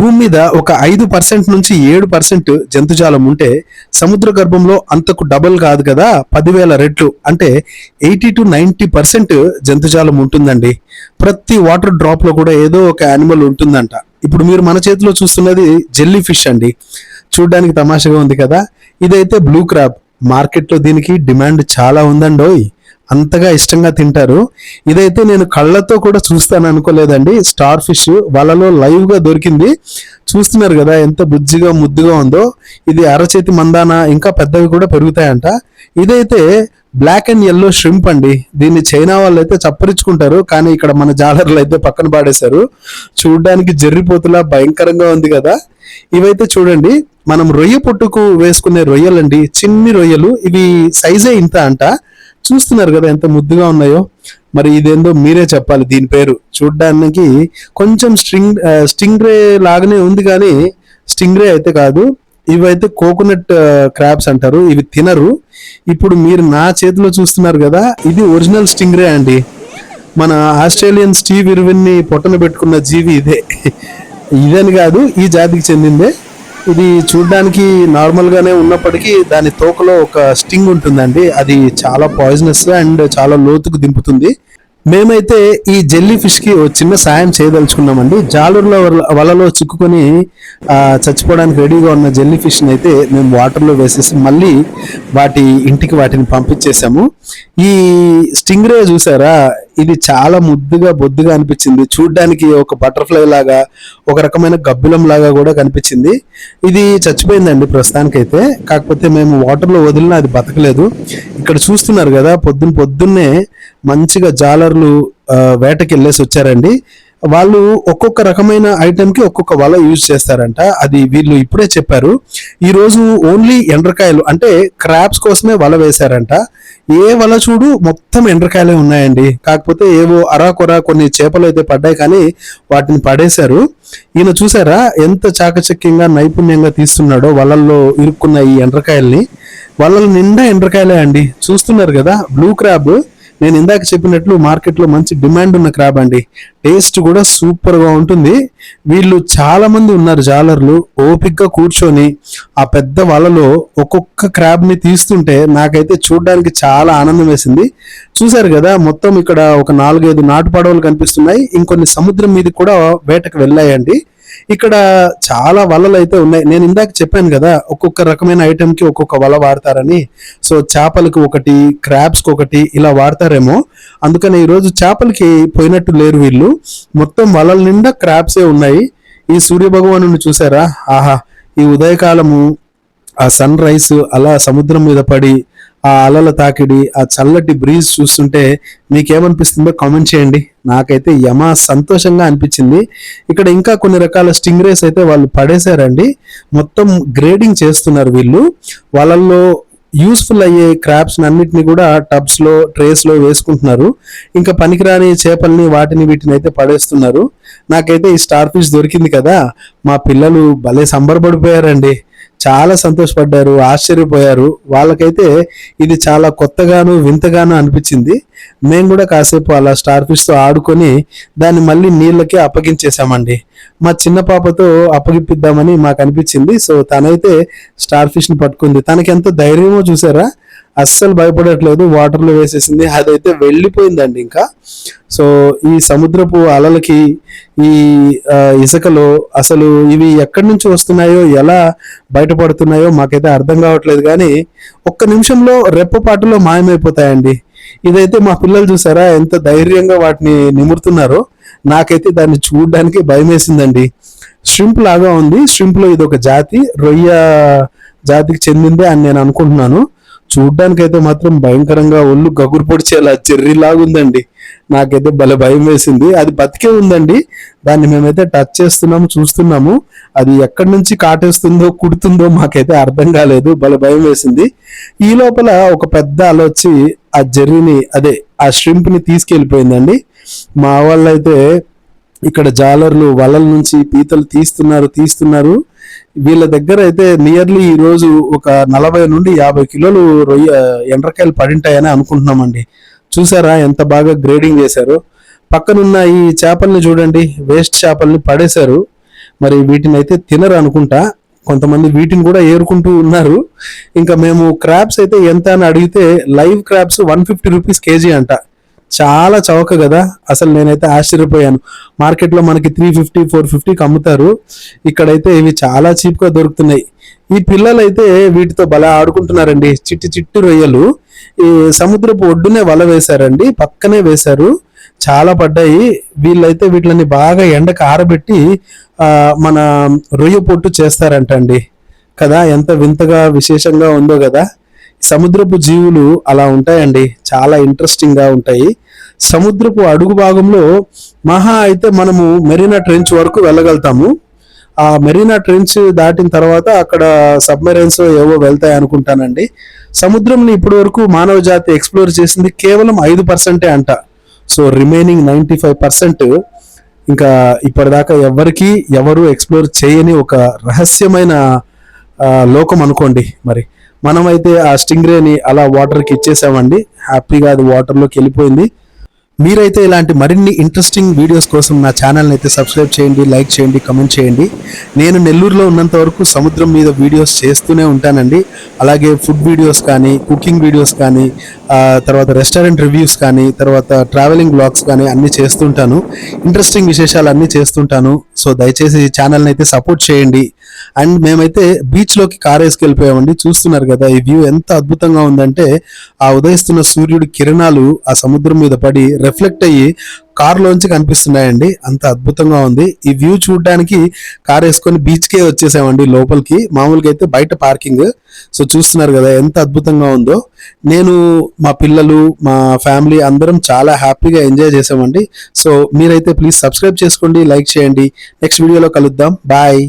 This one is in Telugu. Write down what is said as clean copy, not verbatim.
భూమి మీద ఒక 5% నుంచి 7% జంతుజాలం ఉంటే సముద్ర గర్భంలో అంతకు డబుల్ కాదు కదా, 10,000 రెట్లు అంటే 80 to 90% జంతుజాలం ఉంటుందండి. ప్రతి వాటర్ డ్రాప్ లో కూడా ఏదో ఒక యానిమల్ ఉంటుందంట. ఇప్పుడు మీరు మన చేతిలో చూస్తున్నది జెల్లీ ఫిష్ అండి. చూడ్డానికి తమాషగా ఉంది కదా. ఇదైతే బ్లూ క్రాబ్. మార్కెట్లో దీనికి డిమాండ్ చాలా ఉందండోయ్, అంతగా ఇష్టంగా తింటారు. ఇదైతే నేను కళ్ళతో కూడా చూస్తాను అనుకోలేదండి. స్టార్ ఫిష్ వాళ్ళలో లైవ్ గా దొరికింది. చూస్తున్నారు కదా ఎంత బుజ్జిగా ముద్దుగా ఉందో. ఇది అరచేతి మందాన, ఇంకా పెద్దవి కూడా పెరుగుతాయంట. ఇదైతే బ్లాక్ అండ్ ఎల్లో ష్రింప్ అండి. దీన్ని చైనా వాళ్ళు అయితే చప్పరించుకుంటారు, కానీ ఇక్కడ మన జాలర్లు అయితే పక్కన పాడేశారు. చూడ్డానికి జర్రిపోతులా భయంకరంగా ఉంది కదా. ఇవైతే చూడండి, మనం రొయ్య పొట్టుకు వేసుకునే రొయ్యలండి, చిన్ని రొయ్యలు. ఇవి సైజే ఇంత అంట. చూస్తున్నారు కదా ఎంత ముద్దుగా ఉన్నాయో. మరి ఇదేందో మీరే చెప్పాలి. దీని పేరు చూడ్డానికి కొంచెం స్టింగ్రే లాగానే ఉంది, కానీ స్టింగ్రే అయితే కాదు. ఇవైతే కోకోనట్ క్రాబ్స్ అంటారు. ఇవి తినరు. ఇప్పుడు మీరు నా చేతిలో చూస్తున్నారు కదా, ఇది ఒరిజినల్ స్టింగ్రే అండి. మన ఆస్ట్రేలియన్ స్టీవ్ ఇర్విన్ ని పొట్టన పెట్టుకున్న జీవి ఇదే. ఇదని కాదు, ఈ జాతికి చెందిందే. ఇది చూడ్డానికి నార్మల్ గానే ఉన్నప్పటికీ దాని తోకలో ఒక స్టింగ్ ఉంటుందండి. అది చాలా పాయిజనస్ అండ్ చాలా లోతుకు దింపుతుంది. మేమైతే ఈ జెల్లీ ఫిష్ కి ఒక చిన్న సాయం చేయదలుచుకున్నామండి. జాలర్ల వలలో చిక్కుకొని చచ్చిపోవడానికి రెడీగా ఉన్న జెల్లీ ఫిష్ అయితే మేము వాటర్ లో వేసేసి మళ్ళీ వాటిని పంపించేసాము. ఈ స్టింగ్రే చూసారా, ఇది చాలా ముద్దుగా బొద్దుగా అనిపించింది. చూడ్డానికి ఒక బటర్ఫ్లై లాగా, ఒక రకమైన గబ్బిలం లాగా కూడా కనిపించింది. ఇది చచ్చిపోయిందండి ప్రస్తుతానికైతే. కాకపోతే మేము వాటర్ లో వదిలినా అది బతకలేదు. ఇక్కడ చూస్తున్నారు కదా, పొద్దున్నే మంచిగా జాలర్లు వేటకి వెళ్ళేసి వచ్చారండి. వాళ్ళు ఒక్కొక్క రకమైన ఐటమ్ కి ఒక్కొక్క వల యూజ్ చేస్తారంట. అది వీళ్ళు ఇప్పుడే చెప్పారు. ఈ రోజు ఓన్లీ ఎండ్రకాయలు అంటే క్రాబ్స్ కోసమే వల వేశారంట. ఏ వల చూడు మొత్తం ఎండ్రకాయలే ఉన్నాయండి. కాకపోతే ఏవో అరాకొరా కొన్ని చేపలు అయితే పడ్డాయి, కానీ వాటిని పడేశారు. ఈయన చూసారా ఎంత చాకచక్యంగా నైపుణ్యంగా తీస్తున్నాడో వలల్లో ఇరుక్కున్న ఈ ఎండ్రకాయల్ని. వలల నిండా ఎండ్రకాయలే అండి. చూస్తున్నారు కదా, బ్లూ క్రాబ్. నేను ఇందాక చెప్పినట్లు మార్కెట్లో మంచి డిమాండ్ ఉన్న క్రాబ్ అండి. టేస్ట్ కూడా సూపర్ గా ఉంటుంది. వీళ్ళు చాలా మంది ఉన్నారు జాలర్లు. ఓపిక్గా కూర్చొని ఆ పెద్ద వలలో ఒక్కొక్క క్రాబ్ ని తీస్తుంటే నాకైతే చూడడానికి చాలా ఆనందం వేసింది. చూసారు కదా, మొత్తం ఇక్కడ ఒక 4-5 నాటు పడవలు కనిపిస్తున్నాయి. ఇంకొన్ని సముద్రం మీద కూడా వేటకు వెళ్ళాయండి. ఇక్కడ చాలా వలలు అయితే ఉన్నాయి. నేను ఇందాక చెప్పాను కదా, ఒక్కొక్క రకమైన ఐటమ్ కి ఒక్కొక్క వల వాడతారని. సో చేపలకు ఒకటి, క్రాబ్స్ కి ఒకటి ఇలా వాడతారేమో. అందుకని ఈరోజు చేపలకి పోయినట్టు లేరు వీళ్ళు. మొత్తం వలల నిండా క్రాబ్సే ఉన్నాయి. ఈ సూర్య భగవాను చూసారా, ఆహా, ఈ ఉదయకాలము ఆ సన్ రైస్ అలా సముద్రం మీద పడి ఆ అలల తాకిడి, ఆ చల్లటి బ్రీజ్ చూస్తుంటే మీకేమనిపిస్తుందో కామెంట్ చేయండి. నాకైతే యమా సంతోషంగా అనిపించింది. ఇక్కడ ఇంకా కొన్ని రకాల స్టింగ్రేస్ అయితే వాళ్ళు పడేశారండి. మొత్తం గ్రేడింగ్ చేస్తున్నారు వీళ్ళు. వాళ్ళల్లో యూస్ఫుల్ అయ్యే క్రాబ్స్ అన్నిటిని కూడా టబ్స్ లో, ట్రేస్ లో వేసుకుంటున్నారు. ఇంకా పనికిరాని చేపల్ని వీటిని అయితే పడేస్తున్నారు. నాకైతే ఈ స్టార్ ఫిష్ దొరికింది కదా, మా పిల్లలు భలే సంబరపడిపోయారండి. చాలా సంతోషపడ్డారు, ఆశ్చర్యపోయారు. వాళ్ళకైతే ఇది చాలా కొత్తగాను వింతగాను అనిపించింది. మేము కూడా కాసేపు అలా స్టార్ ఫిష్ తో ఆడుకొని దాన్ని మళ్ళీ నీళ్ళకి అప్పగించేసామండి. మా చిన్న పాపతో అప్పగిపిద్దామని మాకు అనిపించింది. సో తనైతే స్టార్ ఫిష్ ని పట్టుకుంది. తనకి ఎంత ధైర్యమో చూసారా, అస్సలు భయపడట్లేదు. వాటర్ లో వేసేసింది, అదైతే వెళ్ళిపోయిందండి ఇంకా. సో ఈ సముద్రపు అలలకి, ఈ ఇసుకలో అసలు ఇవి ఎక్కడి నుంచి వస్తున్నాయో, ఎలా బయటపడుతున్నాయో మాకైతే అర్థం కావట్లేదు. కానీ ఒక్క నిమిషంలో రెప్పపాటులో మాయమైపోతాయండి. ఇదైతే మా పిల్లలు చూసారా ఎంత ధైర్యంగా వాటిని నిమురుతున్నారో. నాకైతే దాన్ని చూడడానికి భయం వేసిందండి. ష్రింప్ లాగా ఉంది. ష్రింప్ లో ఇది ఒక జాతి, రొయ్య జాతికి చెందిందే అని నేను అనుకుంటున్నాను. చూడ్డానికి అయితే మాత్రం భయంకరంగా ఒళ్ళు గగురు పొడిచేలా చెర్రీలాగుందండి. నాకైతే భలే భయం వేసింది. అది బతికే ఉందండి. దాన్ని మేమైతే టచ్ చేస్తున్నాము, చూస్తున్నాము. అది ఎక్కడి నుంచి కాటేస్తుందో, కుడుతుందో మాకైతే అర్థం కాలేదు. భలే భయం వేసింది. ఈ లోపల ఒక పెద్ద అల వచ్చి ఆ జెర్రీని, అదే ఆ ష్రింప్ ని తీసుకెళ్లిపోయిందండి. మా వాళ్ళైతే ఇక్కడ జాలర్లు వలల నుంచి పీతలు తీస్తున్నారు. వీళ్ళ దగ్గర అయితే నియర్లీ ఈ రోజు ఒక 40 నుండి 50 కిలోలు ఎండ్రకాయలు పడింటాయని అనుకుంటున్నామండి. చూసారా ఎంత బాగా గ్రేడింగ్ చేశారు. పక్కనున్న ఈ చేపల్ని చూడండి, వేస్ట్ చేపల్ని పడేశారు. మరి వీటిని అయితే తినరు అనుకుంటా, కొంతమంది వీటిని కూడా ఏరుకుంటూ ఉన్నారు. ఇంకా మేము క్రాబ్స్ అయితే ఎంత అని అడిగితే లైవ్ క్రాబ్స్ 150 రూపీస్ కేజీ అంట. చాలా చౌక కదా, అసలు నేనైతే ఆశ్చర్యపోయాను. మార్కెట్లో మనకి 350 450కి అమ్ముతారు, ఇక్కడైతే ఇవి చాలా చీప్గా దొరుకుతున్నాయి. ఈ పిల్లలైతే వీటితో భలే ఆడుకుంటున్నారండి. చిట్టి చిట్టి రొయ్యలు ఈ సముద్రపు ఒడ్డునే వల వేశారండి, పక్కనే వేశారు, చాలా పడ్డాయి. వీళ్ళైతే వీటిని బాగా ఎండకు ఆరబెట్టి మన రొయ్య పొట్టు చేస్తారంట అండి. కదా, ఎంత వింతగా విశేషంగా ఉందో కదా. సముద్రపు జీవులు అలా ఉంటాయండి, చాలా ఇంట్రెస్టింగ్ గా ఉంటాయి. సముద్రపు అడుగు భాగంలో మహా అయితే మనము మెరీనా ట్రెంచ్ వరకు వెళ్ళగలుగుతాము. ఆ మెరీనా ట్రెంచ్ దాటిన తర్వాత అక్కడ సబ్మెరైన్స్ ఏవో వెళ్తాయి అనుకుంటానండి. సముద్రంని ఇప్పటి వరకు మానవ జాతి ఎక్స్ప్లోర్ చేసింది కేవలం 5% అంట. సో రిమైనింగ్ 95% ఇంకా ఇప్పటిదాకా ఎవరు ఎక్స్ప్లోర్ చేయని ఒక రహస్యమైన లోకం అనుకోండి. మరి మనమైతే ఆ స్టింగ్రేని అలా వాటర్కి ఇచ్చేసామండి, హ్యాపీగా అది వాటర్లోకి వెళ్ళిపోయింది. మీరైతే ఇలాంటి మరిన్ని ఇంట్రెస్టింగ్ వీడియోస్ కోసం నా ఛానల్ని అయితే సబ్స్క్రైబ్ చేయండి, లైక్ చేయండి, కమెంట్ చేయండి. నేను నెల్లూరులో ఉన్నంత వరకు సముద్రం మీద వీడియోస్ చేస్తూనే ఉంటానండి. అలాగే ఫుడ్ వీడియోస్ కానీ, కుకింగ్ వీడియోస్ కానీ, తర్వాత రెస్టారెంట్ రివ్యూస్ కానీ, తర్వాత ట్రావెలింగ్ బ్లాగ్స్ కానీ అన్నీ చేస్తుంటాను. ఇంట్రెస్టింగ్ విశేషాలు అన్నీ చేస్తుంటాను. సో దయచేసి ఈ ఛానల్ని అయితే సపోర్ట్ చేయండి. అండ్ మేమైతే బీచ్లోకి కార్ వేసుకెళ్ళిపోయామండి. చూస్తున్నారు కదా, ఈ వ్యూ ఎంత అద్భుతంగా ఉందంటే ఆ ఉదయిస్తున్న సూర్యుడి కిరణాలు ఆ సముద్రం మీద పడి రిఫ్లెక్ట్ అయ్యి కారులోంచి కనిపిస్తున్నాయండి. అంత అద్భుతంగా ఉంది. ఈ వ్యూ చూడడానికి కార్ వేసుకొని బీచ్కే వచ్చేసామండి లోపలికి. మామూలుగా అయితే బయట పార్కింగ్. సో చూస్తున్నారు కదా ఎంత అద్భుతంగా ఉందో. నేను, మా పిల్లలు, మా ఫ్యామిలీ అందరం చాలా హ్యాపీగా ఎంజాయ్ చేసామండి. సో మీరైతే ప్లీజ్ సబ్స్క్రైబ్ చేసుకోండి, లైక్ చేయండి. నెక్స్ట్ వీడియోలో కలుద్దాం. బాయ్.